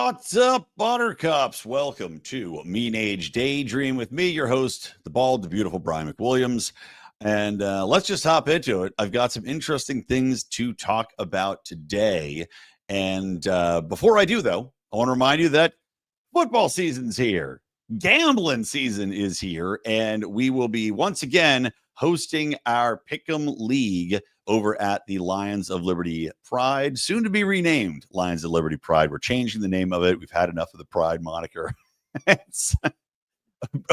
What's up, Buttercups? Welcome to Mean Age Daydream with me, your host, the bald, the beautiful Brian McWilliams. And let's just hop into it. I've got some interesting things to talk about today. And before I do, though, I want to remind you that football season's here. Gambling season is here. And we will be once again hosting our Pick'em League over at the Lions of Liberty Pride, soon to be renamed Lions of Liberty Pride. We're changing the name of it. We've had enough of the Pride moniker. It's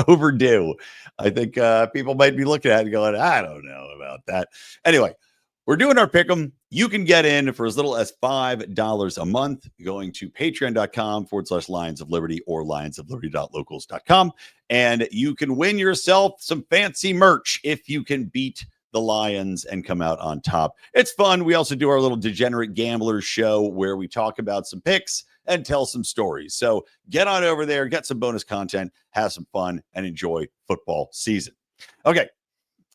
overdue. I think people might be looking at it and going, I don't know about that. Anyway, we're doing our Pick'em. You can get in for as little as $5 a month, going to patreon.com/Lions of Liberty or lionsofliberty.locals.com. And you can win yourself some fancy merch if you can beat the Lions and come out on top. It's fun. We also do our little Degenerate Gamblers show where we talk about some picks and tell some stories. So get on over there, get some bonus content, have some fun, and enjoy football season. Okay,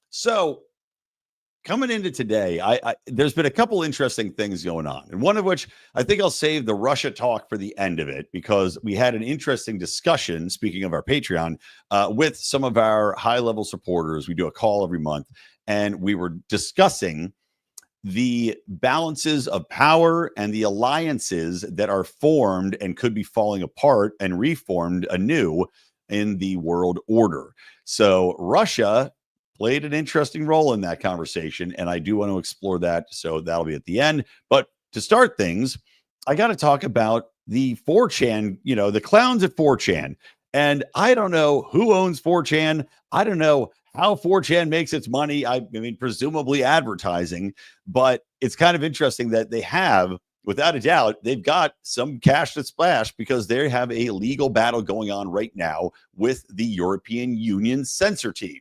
so coming into today, there's been a couple interesting things going on, and one of which I think I'll save the Russia talk for the end of it, because we had an interesting discussion, speaking of our Patreon, with some of our high-level supporters. We do a call every month, and we were discussing the balances of power and the alliances that are formed and could be falling apart and reformed anew in the world order. So Russia played an interesting role in that conversation, and I do want to explore that, so that'll be at the end. But to start things, I got to talk about the 4chan, the clowns at 4chan. And I don't know who owns 4chan. I don't know how 4chan makes its money. I mean, presumably advertising, but it's kind of interesting that they have, without a doubt, they've got some cash to splash because they have a legal battle going on right now with the European Union censor team.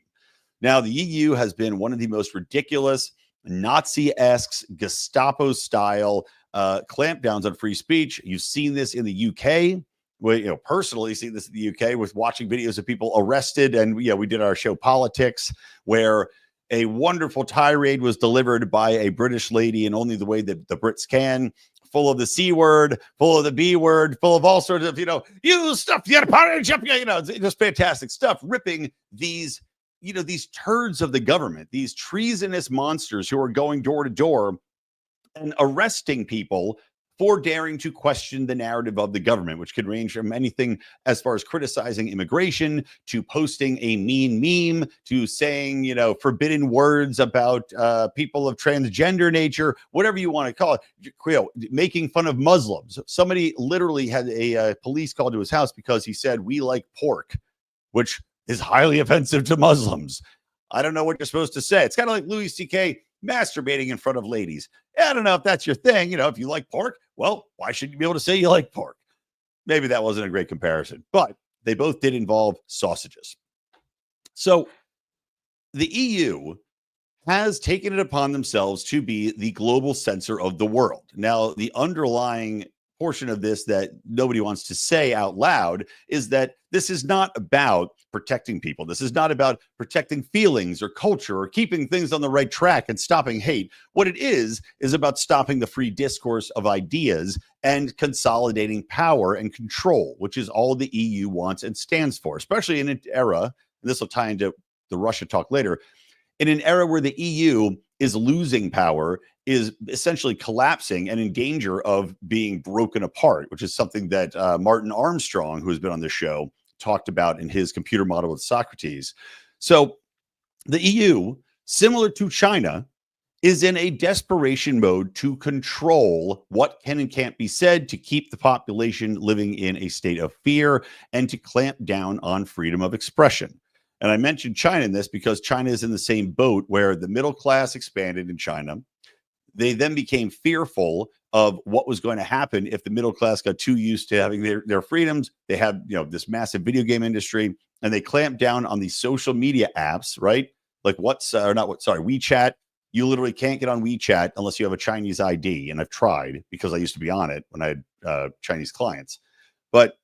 Now, the EU has been one of the most ridiculous, Nazi-esque, Gestapo-style clampdowns on free speech. You've seen this in the UK. We, personally see this in the UK with watching videos of people arrested. And, we did our show Politics, where a wonderful tirade was delivered by a British lady in only the way that the Brits can, full of the C word, full of the B word, full of all sorts of, you stuff, it's just fantastic stuff, ripping these turds of the government, these treasonous monsters who are going door to door and arresting people for daring to question the narrative of the government, which could range from anything as far as criticizing immigration to posting a mean meme to saying, forbidden words about people of transgender nature, whatever you want to call it, making fun of Muslims. Somebody literally had a police called to his house because he said, "We like pork," which is highly offensive to Muslims. I don't know what you're supposed to say. It's kind of like Louis C.K. masturbating in front of ladies. I don't know if that's your thing. If you like pork, well, why shouldn't you be able to say you like pork? Maybe that wasn't a great comparison, but they both did involve sausages. So the EU has taken it upon themselves to be the global censor of the world. Now, the underlying portion of this that nobody wants to say out loud is that this is not about protecting people. This is not about protecting feelings or culture or keeping things on the right track and stopping hate. What it is about stopping the free discourse of ideas and consolidating power and control, which is all the EU wants and stands for, especially in an era, and this will tie into the Russia talk later, in an era where the EU is losing power, is essentially collapsing and in danger of being broken apart, which is something that Martin Armstrong, who has been on this show, talked about in his computer model with Socrates. So the EU, similar to China, is in a desperation mode to control what can and can't be said, to keep the population living in a state of fear, and to clamp down on freedom of expression. And I mentioned China in this because China is in the same boat, where the middle class expanded in China. They then became fearful of what was going to happen if the middle class got too used to having their freedoms. They had, this massive video game industry, and they clamped down on these social media apps, right? Like WeChat. You literally can't get on WeChat unless you have a Chinese ID. And I've tried because I used to be on it when I had Chinese clients. But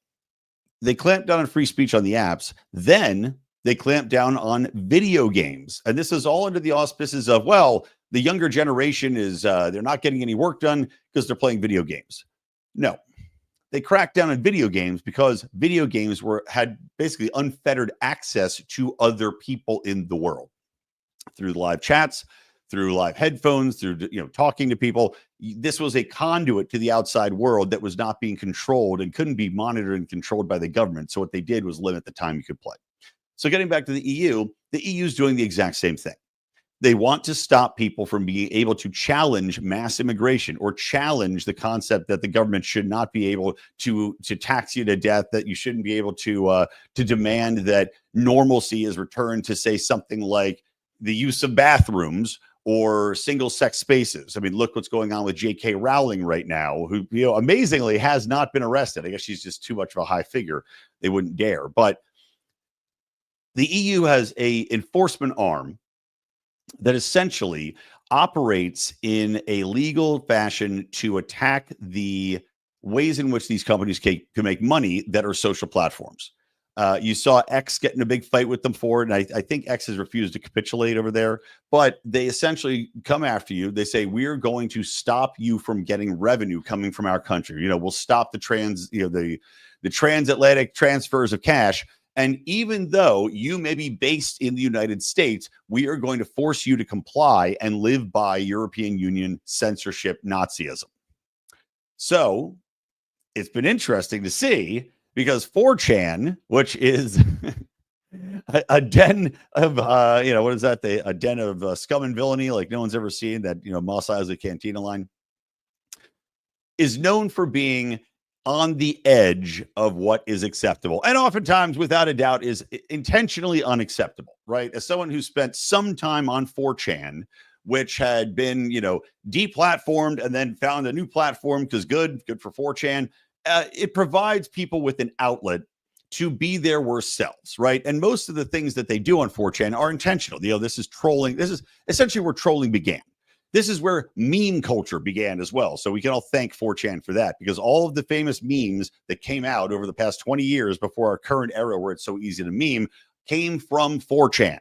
they clamped down on free speech on the apps. Then they clamped down on video games. And this is all under the auspices of, the younger generation is, they're not getting any work done because they're playing video games. No, they cracked down on video games because video games had basically unfettered access to other people in the world through live chats, through live headphones, through talking to people. This was a conduit to the outside world that was not being controlled and couldn't be monitored and controlled by the government. So what they did was limit the time you could play. So getting back to the EU is doing the exact same thing. They want to stop people from being able to challenge mass immigration or challenge the concept that the government should not be able to tax you to death, that you shouldn't be able to demand that normalcy is returned to, say, something like the use of bathrooms or single-sex spaces. I mean, look what's going on with J.K. Rowling right now, who amazingly has not been arrested. I guess she's just too much of a high figure. They wouldn't dare. But the EU has a enforcement arm that essentially operates in a legal fashion to attack the ways in which these companies can make money that are social platforms. You saw X get in a big fight with them for it, and I think X has refused to capitulate over there, but they essentially come after you. They say, we're going to stop you from getting revenue coming from our country. We'll stop the transatlantic transfers of cash. And even though you may be based in the United States, we are going to force you to comply and live by European Union censorship Nazism. So it's been interesting to see, because 4chan, which is a den of, what is that? A den of scum and villainy like no one's ever seen, that, Moss Eisley Cantina line, is known for being on the edge of what is acceptable, and oftentimes, without a doubt, is intentionally unacceptable, right? As someone who spent some time on 4chan, which had been, deplatformed and then found a new platform because good for 4chan, it provides people with an outlet to be their worst selves, right? And most of the things that they do on 4chan are intentional. This is trolling. This is essentially where trolling began. This is where meme culture began as well. So we can all thank 4chan for that, because all of the famous memes that came out over the past 20 years before our current era, where it's so easy to meme, came from 4chan.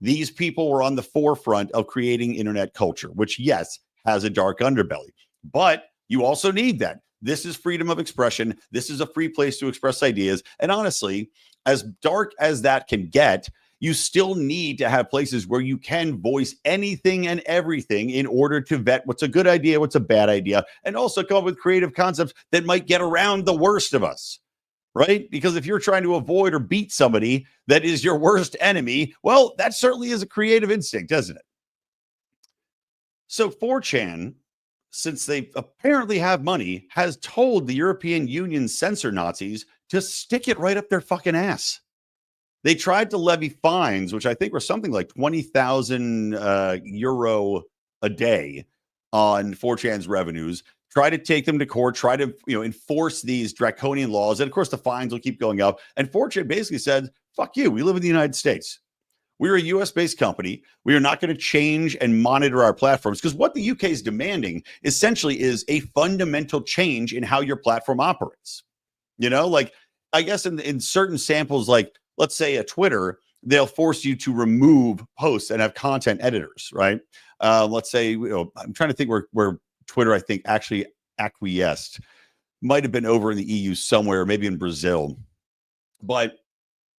These people were on the forefront of creating internet culture, which, yes, has a dark underbelly, but you also need that. This is freedom of expression. This is a free place to express ideas. And honestly, as dark as that can get, you still need to have places where you can voice anything and everything in order to vet what's a good idea, what's a bad idea, and also come up with creative concepts that might get around the worst of us, right? Because if you're trying to avoid or beat somebody that is your worst enemy, well, that certainly is a creative instinct, isn't it? So 4chan, since they apparently have money, has told the European Union censor Nazis to stick it right up their fucking ass. They tried to levy fines, which I think were something like 20,000 euro a day on 4chan's revenues, try to take them to court, try to enforce these draconian laws. And of course, the fines will keep going up. And 4chan basically said, fuck you, we live in the United States. We're a US-based company. We are not going to change and monitor our platforms, because what the UK is demanding essentially is a fundamental change in how your platform operates. I guess in certain samples, like let's say a Twitter, they'll force you to remove posts and have content editors, right? Let's say, I'm trying to think where Twitter, I think, actually acquiesced. Might have been over in the EU somewhere, maybe in Brazil. But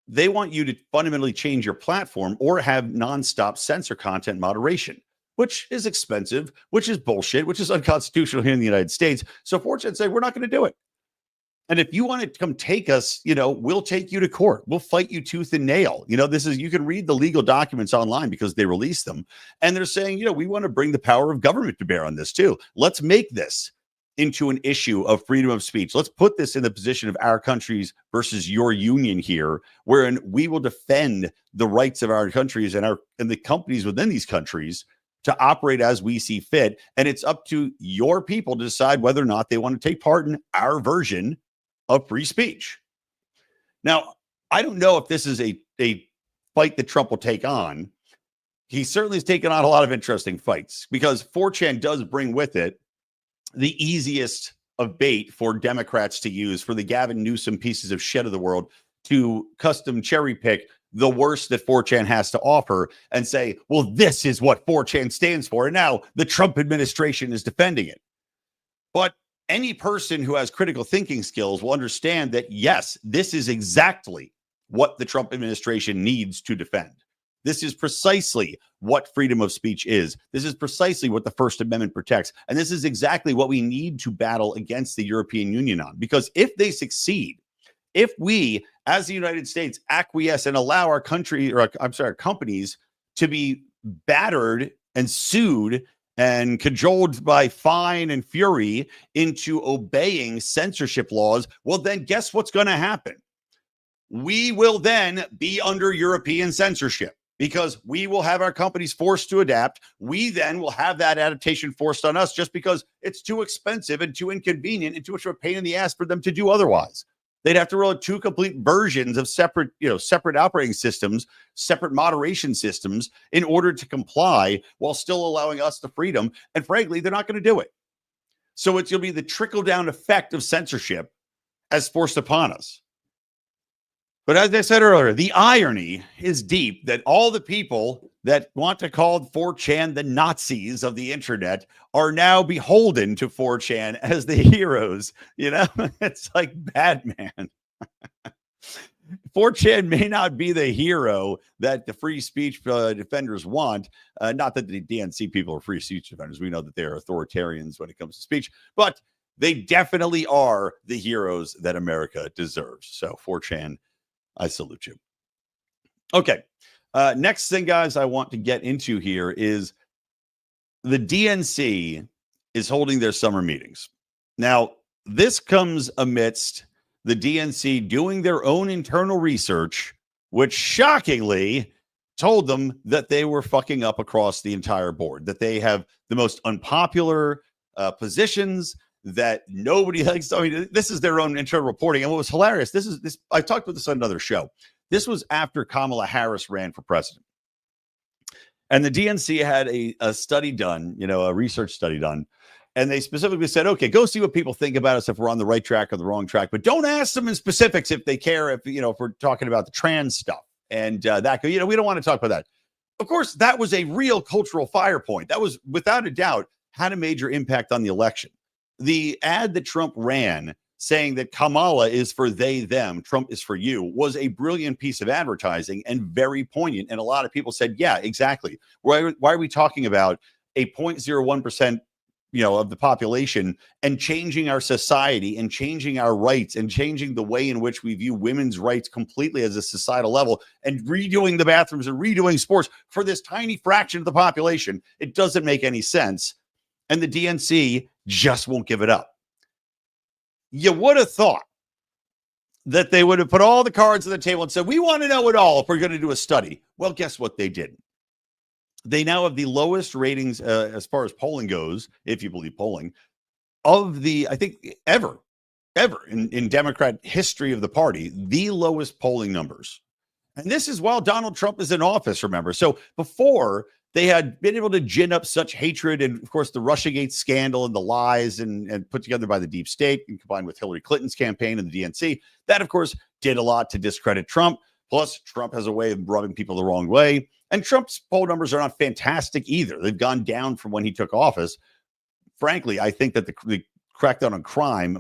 they want you to fundamentally change your platform or have nonstop censor content moderation, which is expensive, which is bullshit, which is unconstitutional here in the United States. So 4chan said, we're not going to do it. And if you want to come take us, we'll take you to court. We'll fight you tooth and nail. You can read the legal documents online because they release them. And they're saying, we want to bring the power of government to bear on this too. Let's make this into an issue of freedom of speech. Let's put this in the position of our countries versus your union here, wherein we will defend the rights of our countries and the companies within these countries to operate as we see fit. And it's up to your people to decide whether or not they want to take part in our version of free speech. Now, I don't know if this is a fight that Trump will take on. He certainly has taken on a lot of interesting fights, because 4chan does bring with it the easiest of bait for Democrats to use, for the Gavin Newsom pieces of shit of the world to custom cherry pick the worst that 4chan has to offer and say, well, this is what 4chan stands for. And now the Trump administration is defending it. But any person who has critical thinking skills will understand that, yes, this is exactly what the Trump administration needs to defend. This is precisely what freedom of speech is. This is precisely what the First Amendment protects. And this is exactly what we need to battle against the European Union on. Because if they succeed, if we, as the United States, acquiesce and allow our country, or our companies to be battered and sued and cajoled by fine and fury into obeying censorship laws, well, then guess what's going to happen? We will then be under European censorship, because we will have our companies forced to adapt. We then will have that adaptation forced on us just because it's too expensive and too inconvenient and too much of a pain in the ass for them to do otherwise. They'd have to roll out two complete versions of separate operating systems, separate moderation systems in order to comply while still allowing us the freedom. And frankly, they're not going to do it. So it's going to be the trickle-down effect of censorship as forced upon us. But as I said earlier, the irony is deep that all the people that want to call 4chan the Nazis of the internet are now beholden to 4chan as the heroes. You know, it's like Batman. 4chan may not be the hero that the free speech defenders want. Not that the DNC people are free speech defenders. We know that they're authoritarians when it comes to speech, but they definitely are the heroes that America deserves. So 4chan, I salute you. Okay. Next thing, guys, I want to get into here is the DNC is holding their summer meetings. Now, this comes amidst the DNC doing their own internal research, which shockingly told them that they were fucking up across the entire board, that they have the most unpopular positions, that nobody likes. I mean, this is their own internal reporting. And what was hilarious, I talked about this on another show. This was after Kamala Harris ran for president. And the DNC had a study done, a research study done. And they specifically said, okay, go see what people think about us, if we're on the right track or the wrong track. But don't ask them in specifics if they care, if we're talking about the trans stuff. And we don't want to talk about that. Of course, that was a real cultural fire point. That was, without a doubt, had a major impact on the election. The ad that Trump ran saying that Kamala is for they, them, Trump is for you, was a brilliant piece of advertising and very poignant. And a lot of people said, yeah, exactly. Why are we talking about a 0.01%, of the population and changing our society and changing our rights and changing the way in which we view women's rights completely as a societal level and redoing the bathrooms and redoing sports for this tiny fraction of the population? It doesn't make any sense. And the DNC just won't give it up. You would have thought that they would have put all the cards on the table and said, we want to know it all if we're going to do a study. Well, guess what? They didn't. They now have the lowest ratings as far as polling goes, if you believe polling, of the, I think, ever in Democrat history of the party, the lowest polling numbers. And this is while Donald Trump is in office, remember. So before, they had been able to gin up such hatred and, of course, the Russiagate scandal and the lies and put together by the deep state and combined with Hillary Clinton's campaign and the DNC. That, of course, did a lot to discredit Trump. Plus, Trump has a way of rubbing people the wrong way. And Trump's poll numbers are not fantastic either. They've gone down from when he took office. Frankly, I think that the crackdown on crime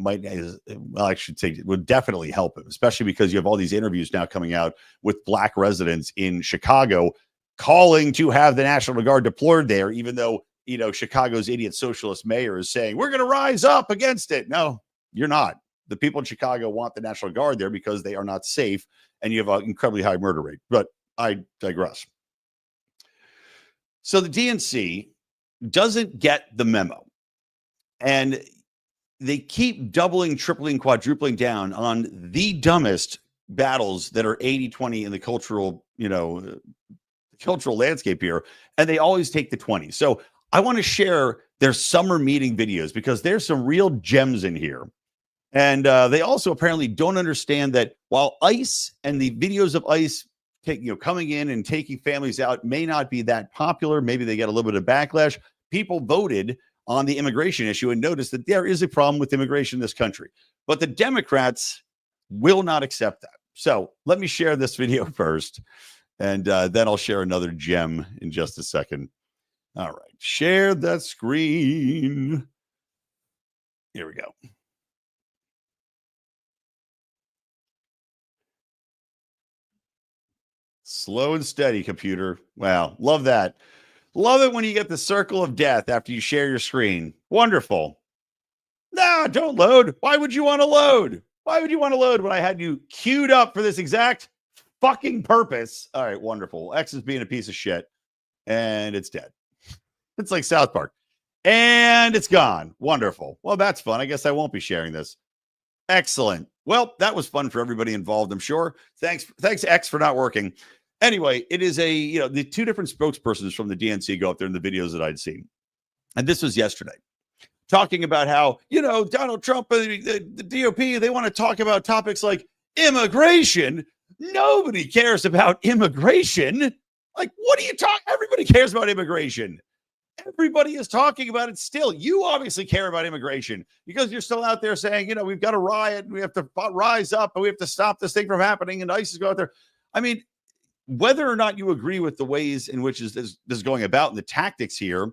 would definitely help him, especially because you have all these interviews now coming out with black residents in Chicago calling to have the National Guard deployed there, even though, Chicago's idiot socialist mayor is saying, we're going to rise up against it. No, you're not. The people in Chicago want the National Guard there because they are not safe and you have an incredibly high murder rate. But I digress. So the DNC doesn't get the memo. And they keep doubling, tripling, quadrupling down on the dumbest battles that are 80-20 in the cultural landscape here, and they always take the 20. So I want to share their summer meeting videos because there's some real gems in here. And they also apparently don't understand that while ICE and the videos of ICE coming in and taking families out may not be that popular, maybe they get a little bit of backlash, people voted on the immigration issue and noticed that there is a problem with immigration in this country. But the Democrats will not accept that. So let me share this video first. And then I'll share another gem in just a second. All right. Share that screen. Here we go. Slow and steady, computer. Wow. Love that. Love it when you get the circle of death after you share your screen. Wonderful. Nah, don't load. Why would you want to load? Why would you want to load when I had you queued up for this exact fucking purpose? All right, wonderful. X is being a piece of shit and it's dead. It's like South Park. And it's gone. Wonderful. Well, that's fun. I guess I won't be sharing this. Excellent. Well, that was fun for everybody involved, I'm sure. Thanks, X, for not working. Anyway, it is the two different spokespersons from the DNC go up there in the videos that I'd seen. And this was yesterday, talking about how, Donald Trump and the DOP, they want to talk about topics like immigration. Nobody cares about immigration. Like, what are you talking? Everybody cares about immigration. Everybody is talking about it still. You obviously care about immigration because you're still out there saying, we've got a riot, and we have to rise up, and we have to stop this thing from happening, and ISIS go out there. I mean, whether or not you agree with the ways in which this is going about and the tactics here,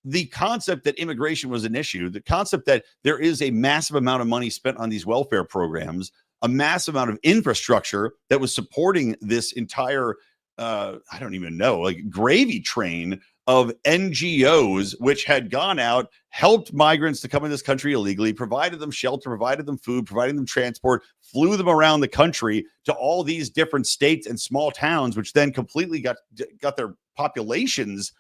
the concept that immigration was an issue, the concept that there is a massive amount of money spent on these welfare programs, a massive amount of infrastructure that was supporting this entire, I don't even know, like gravy train of NGOs, which had gone out, helped migrants to come in this country illegally, provided them shelter, provided them food, provided them transport, flew them around the country to all these different states and small towns, which then completely got their populations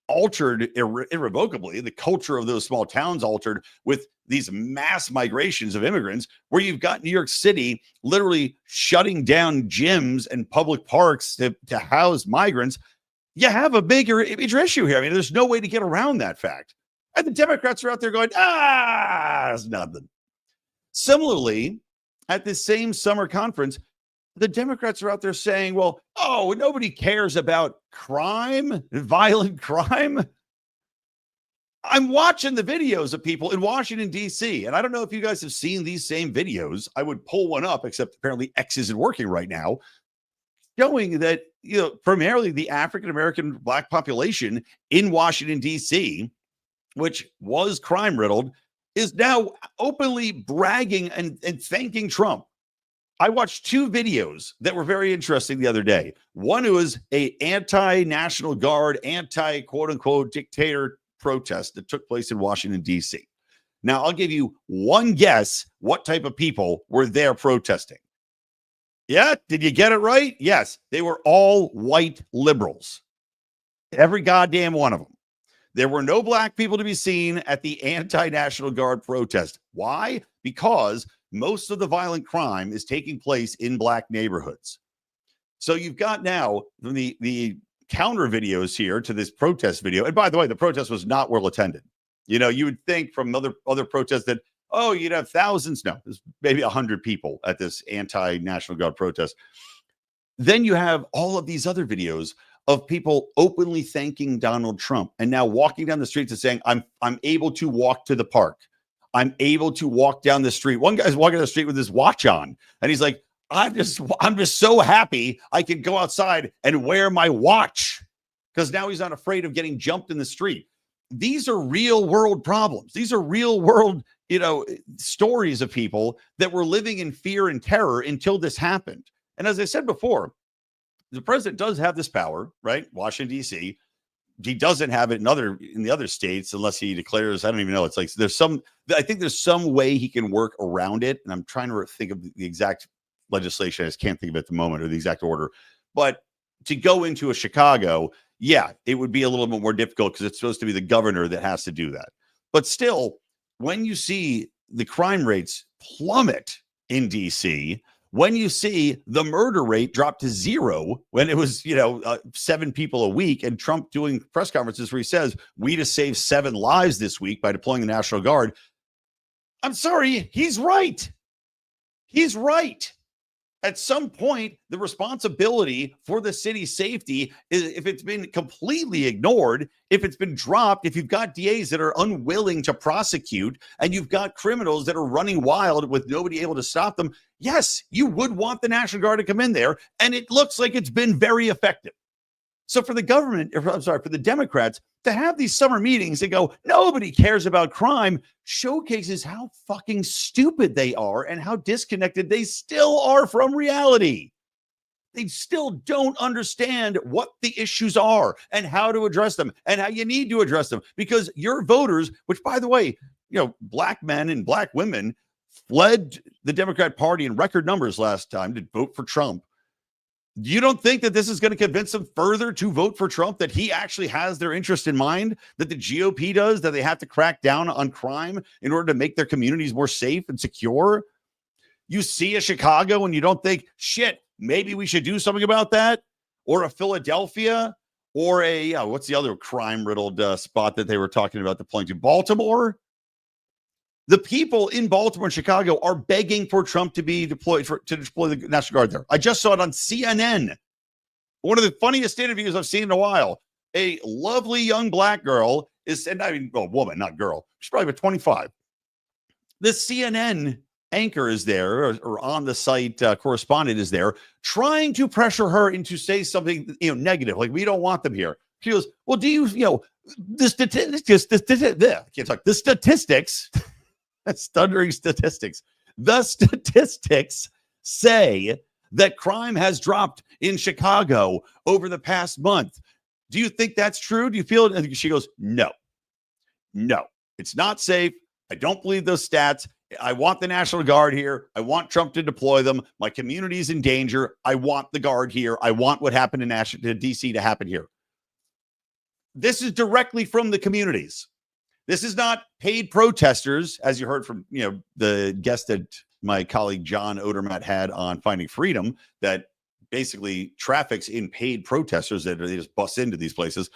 altered irrevocably. The culture of those small towns altered with these mass migrations of immigrants, where you've got New York City literally shutting down gyms and public parks to house migrants. You have a major issue here. I mean, there's no way to get around that fact. And the Democrats are out there going, it's nothing. Similarly, at this same summer conference, the Democrats are out there saying, nobody cares about crime, violent crime. I'm watching the videos of people in Washington, D.C., and I don't know if you guys have seen these same videos. I would pull one up, except apparently X isn't working right now, showing that, primarily the African-American Black population in Washington, D.C., which was crime-riddled, is now openly bragging and thanking Trump. I watched two videos that were very interesting the other day. One was a anti-National Guard, anti-quote-unquote dictator protest that took place in Washington, D.C. Now, I'll give you one guess what type of people were there protesting. Yeah, did you get it right? Yes, they were all white liberals. Every goddamn one of them. There were no black people to be seen at the anti-National Guard protest. Why? Because most of the violent crime is taking place in black neighborhoods. So you've got now the counter videos here to this protest video. And by the way, the protest was not well attended. You would think from other protests that, you'd have thousands. No, there's maybe 100 people at this anti-National Guard protest. Then you have all of these other videos of people openly thanking Donald Trump and now walking down the streets and saying, I'm able to walk to the park. I'm able to walk down the street. One guy's walking down the street with his watch on, and he's like, I'm just so happy I can go outside and wear my watch, because now he's not afraid of getting jumped in the street. These are real world problems. These are real world, stories of people that were living in fear and terror until this happened. And as I said before, the president does have this power, right? Washington, D.C. He doesn't have it in the other states unless he declares, I don't even know. It's like I think there's some way he can work around it. And I'm trying to think of the exact legislation. I just can't think of it at the moment, or the exact order. But to go into a Chicago, yeah, it would be a little bit more difficult because it's supposed to be the governor that has to do that. But still, when you see the crime rates plummet in D.C., when you see the murder rate drop to zero, when it was, 7 people a week, and Trump doing press conferences where he says, we just saved 7 lives this week by deploying the National Guard. I'm sorry, he's right. He's right. At some point, the responsibility for the city's safety is, if it's been completely ignored, if it's been dropped, if you've got DAs that are unwilling to prosecute, and you've got criminals that are running wild with nobody able to stop them, yes, you would want the National Guard to come in there, and it looks like it's been very effective. So for the government, I'm sorry, for the Democrats to have these summer meetings and go, nobody cares about crime, showcases how fucking stupid they are and how disconnected they still are from reality. They still don't understand what the issues are and how to address them and how you need to address them, because your voters, which, by the way, black men and black women fled the Democrat Party in record numbers last time to vote for Trump. You don't think that this is going to convince them further to vote for Trump, that he actually has their interest in mind, that the GOP does, that they have to crack down on crime in order to make their communities more safe and secure? You see a Chicago and you don't think, shit, maybe we should do something about that? Or a Philadelphia? Or a, what's the other crime-riddled spot that they were talking about deploying to? Baltimore? The people in Baltimore and Chicago are begging for Trump to be deployed, to deploy the National Guard there. I just saw it on CNN. One of the funniest interviews I've seen in a while. A lovely young black girl is, and I mean, well, woman, not girl. She's probably about 25. This CNN anchor is there, or on the site correspondent is there, trying to pressure her into say something negative, like, we don't want them here. She goes, well, do you the statistics stuttering statistics, the statistics say that crime has dropped in Chicago over the past month. Do you think that's true? Do you feel it? And she goes, no, it's not safe. I don't believe those stats. I want the National Guard here. I want Trump to deploy them. My community is in danger. I want the Guard here. I want what happened in DC to happen here. This is directly from the communities. This is not paid protesters, as you heard from the guest that my colleague John Odermatt had on Finding Freedom, that basically traffics in paid protesters that they just bust into these places.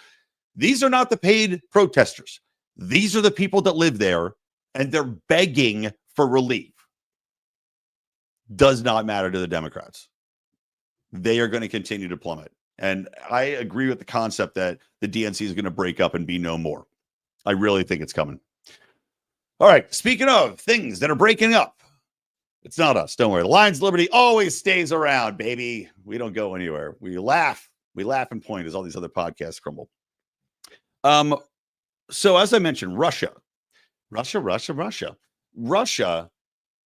These are not the paid protesters. These are the people that live there, and they're begging for relief. Does not matter to the Democrats. They are going to continue to plummet. And I agree with the concept that the DNC is going to break up and be no more. I really think it's coming. All right. Speaking of things that are breaking up, it's not us. Don't worry. The Lions of Liberty always stays around, baby. We don't go anywhere. We laugh. We laugh and point as all these other podcasts crumble. So as I mentioned, Russia,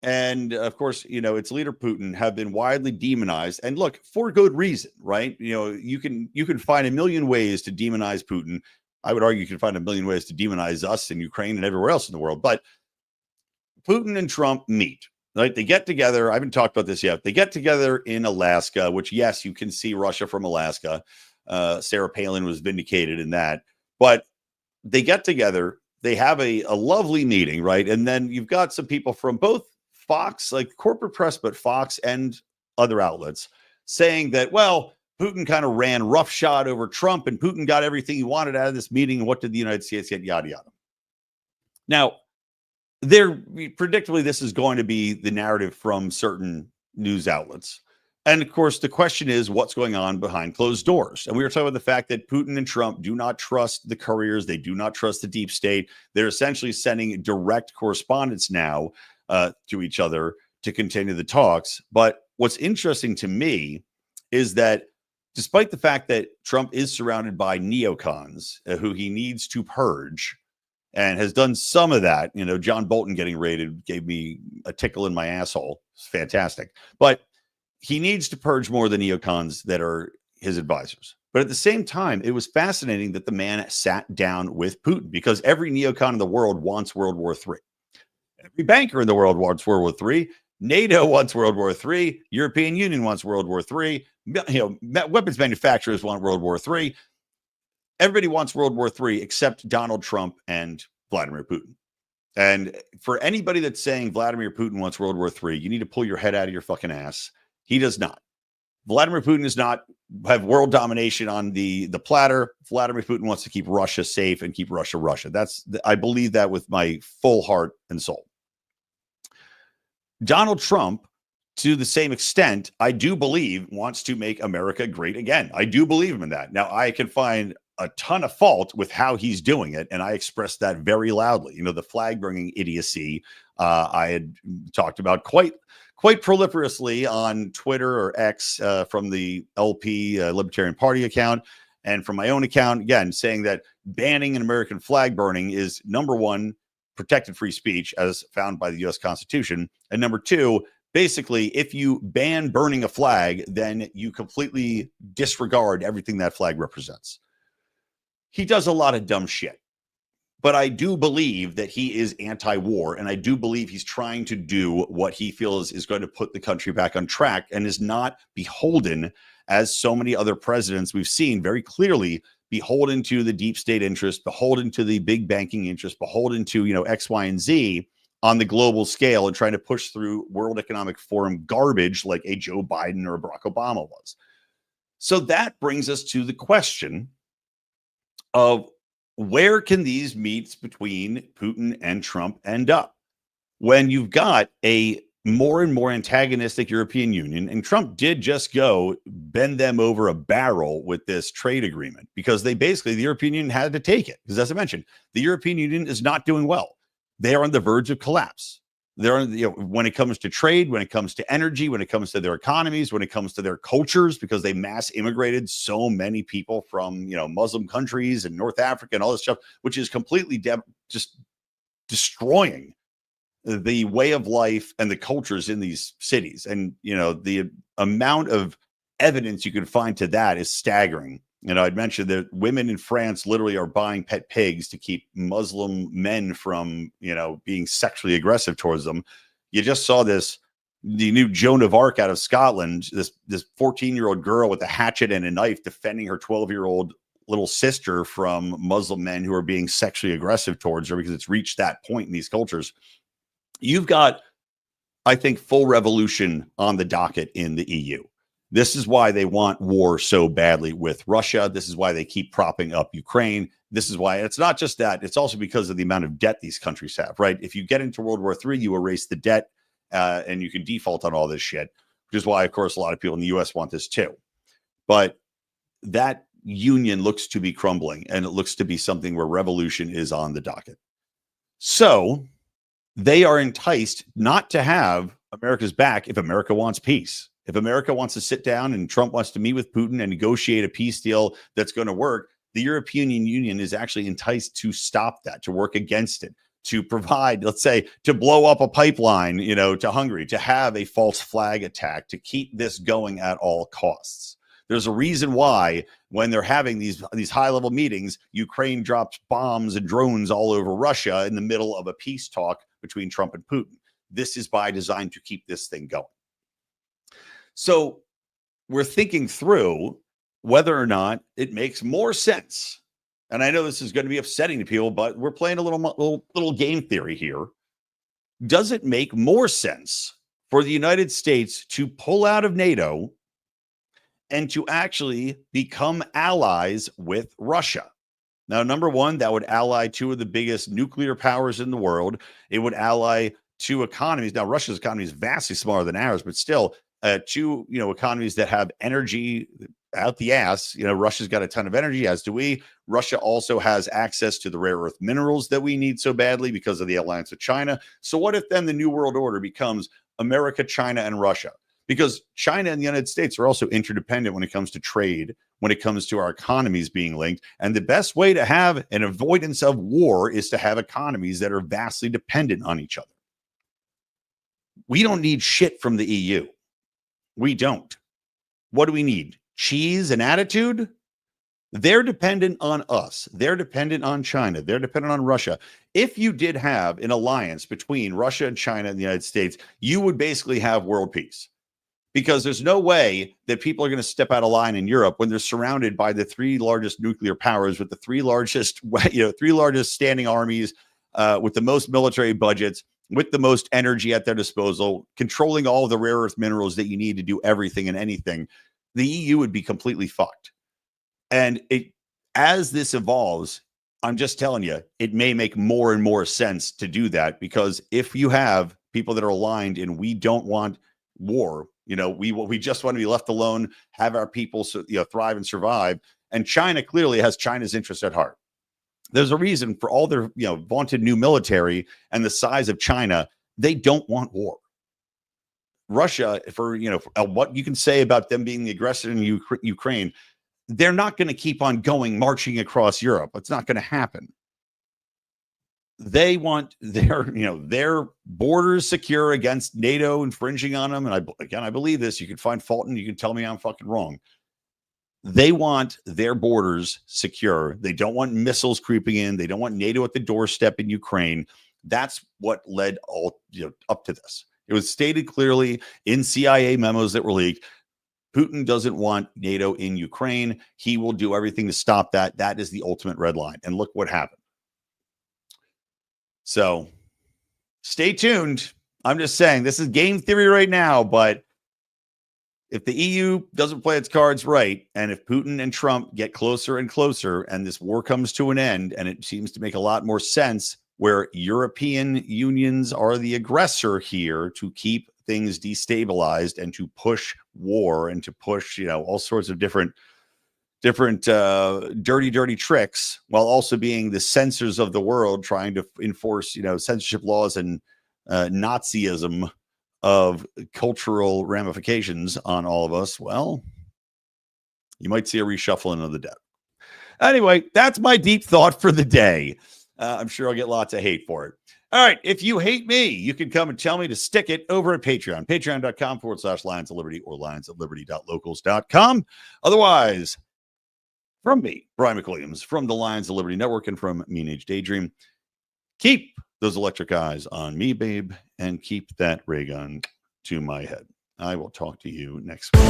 and of course, its leader Putin have been widely demonized, and look, for good reason, right? You can find a million ways to demonize Putin. I would argue you can find a million ways to demonize us in Ukraine and everywhere else in the world. But Putin and Trump meet, right? They get together. I haven't talked about this yet. They get together in Alaska, which, yes, you can see Russia from Alaska. Sarah Palin was vindicated in that. But they get together. They have a lovely meeting, right? And then you've got some people from both Fox, like corporate press, but Fox and other outlets saying that, well, Putin kind of ran roughshod over Trump, and Putin got everything he wanted out of this meeting. And what did the United States get? Yada, yada. Now, predictably, this is going to be the narrative from certain news outlets. And of course, the question is, what's going on behind closed doors? And we were talking about the fact that Putin and Trump do not trust the couriers. They do not trust the deep state. They're essentially sending direct correspondence now to each other to continue the talks. But what's interesting to me is that despite the fact that Trump is surrounded by neocons who he needs to purge and has done some of that, John Bolton getting raided gave me a tickle in my asshole. It's fantastic. But he needs to purge more of the neocons that are his advisors. But at the same time, it was fascinating that the man sat down with Putin, because every neocon in the world wants World War III. Every banker in the world wants World War III. NATO wants World War III. European Union wants World War III. Weapons manufacturers want World War III. Everybody wants World War III except Donald Trump and Vladimir Putin. And for anybody that's saying Vladimir Putin wants World War III, you need to pull your head out of your fucking ass. He does not. Vladimir Putin does not have world domination on the platter. Vladimir Putin wants to keep Russia safe and keep Russia Russia. I believe that with my full heart and soul. Donald Trump, to the same extent, I do believe wants to make America great again. I do believe him in that. Now, I can find a ton of fault with how he's doing it, and I expressed that very loudly. The flag-bringing idiocy I had talked about quite proliferously on Twitter or X from the LP Libertarian Party account. And from my own account, again, saying that banning an American flag burning is, number one, protected free speech as found by the US Constitution. And number two, basically, if you ban burning a flag, then you completely disregard everything that flag represents. He does a lot of dumb shit. But I do believe that he is anti-war, and I do believe he's trying to do what he feels is going to put the country back on track and is not beholden, as so many other presidents we've seen very clearly, beholden to the deep state interest, beholden to the big banking interest, beholden to, X, Y, and Z on the global scale and trying to push through World Economic Forum garbage like a Joe Biden or a Barack Obama was. So that brings us to the question of, where can these meets between Putin and Trump end up when you've got a more and more antagonistic European Union? And Trump did just go bend them over a barrel with this trade agreement because the European Union had to take it. Because as I mentioned, the European Union is not doing well. They are on the verge of collapse. They're on, when it comes to trade, when it comes to energy, when it comes to their economies, when it comes to their cultures, because they mass immigrated so many people from, Muslim countries and North Africa and all this stuff, which is completely just destroying the way of life and the cultures in these cities. And, the amount of evidence you can find to that is staggering. I'd mentioned that women in France literally are buying pet pigs to keep Muslim men from, being sexually aggressive towards them. You just saw the new Joan of Arc out of Scotland, this 14-year-old girl with a hatchet and a knife defending her 12-year-old little sister from Muslim men who are being sexually aggressive towards her, because it's reached that point in these cultures. You've got, I think, full revolution on the docket in the EU. This is why they want war so badly with Russia. This is why they keep propping up Ukraine. This is why it's not just that. It's also because of the amount of debt these countries have, right? If you get into World War III, you erase the debt and you can default on all this shit, which is why, of course, a lot of people in the U.S. want this too. But that union looks to be crumbling, and it looks to be something where revolution is on the docket. So they are enticed not to have America's back if America wants peace. If America wants to sit down and Trump wants to meet with Putin and negotiate a peace deal that's going to work, the European Union is actually enticed to stop that, to work against it, to provide, let's say, to blow up a pipeline, to Hungary, to have a false flag attack, to keep this going at all costs. There's a reason why when they're having these high-level meetings, Ukraine drops bombs and drones all over Russia in the middle of a peace talk between Trump and Putin. This is by design to keep this thing going. So we're thinking through whether or not it makes more sense. And I know this is going to be upsetting to people, but we're playing a little game theory here. Does it make more sense for the United States to pull out of NATO and to actually become allies with Russia? Now, number one, that would ally two of the biggest nuclear powers in the world. It would ally two economies. Now, Russia's economy is vastly smaller than ours, but still, two economies that have energy out the ass. Russia's got a ton of energy, as do we. Russia also has access to the rare earth minerals that we need so badly because of the alliance with China. So what if then the New World Order becomes America, China, and Russia? Because China and the United States are also interdependent when it comes to trade, when it comes to our economies being linked. And the best way to have an avoidance of war is to have economies that are vastly dependent on each other. We don't need shit from the EU. We don't. What do we need? Cheese and attitude? They're dependent on us. They're dependent on China. They're dependent on Russia. If you did have an alliance between Russia and China and the United States, you would basically have world peace. Because there's no way that people are going to step out of line in Europe when they're surrounded by the three largest nuclear powers with the three largest standing armies, with the most military budgets, with the most energy at their disposal, controlling all of the rare earth minerals that you need to do everything and anything. The EU would be completely fucked. And as this evolves, I'm just telling you, it may make more and more sense to do that, because if you have people that are aligned and we don't want war, we just want to be left alone, have our people thrive and survive. And China clearly has China's interest at heart. There's a reason for all their vaunted new military and the size of China. They don't want war. Russia, for what you can say about them being the aggressor in Ukraine, they're not going to keep on marching across Europe. It's not going to happen. They want their borders secure against NATO infringing on them. And I believe this. You can find fault and you can tell me I'm fucking wrong. They want their borders secure. They don't want missiles creeping in. They don't want NATO at the doorstep in Ukraine. That's what led up to this. It was stated clearly in CIA memos that were leaked. Putin doesn't want NATO in Ukraine. He will do everything to stop that. That is the ultimate red line. And look what happened. So stay tuned. I'm just saying this is game theory right now, but if the EU doesn't play its cards right, and if Putin and Trump get closer and closer, and this war comes to an end, and it seems to make a lot more sense where European unions are the aggressor here to keep things destabilized and to push war and to push, all sorts of different dirty tricks, while also being the censors of the world, trying to enforce, censorship laws and Nazism of cultural ramifications on all of us. Well, you might see a reshuffling of the deck. Anyway, that's my deep thought for the day. I'm sure I'll get lots of hate for it. All right. If you hate me, you can come and tell me to stick it over at Patreon, patreon.com/Lions of Liberty or lionsofliberty.locals.com. Otherwise, from me, Brian McWilliams, from the Lions of Liberty Network and from Mean Age Daydream, keep those electric eyes on me, babe, and keep that ray gun to my head. I will talk to you next week.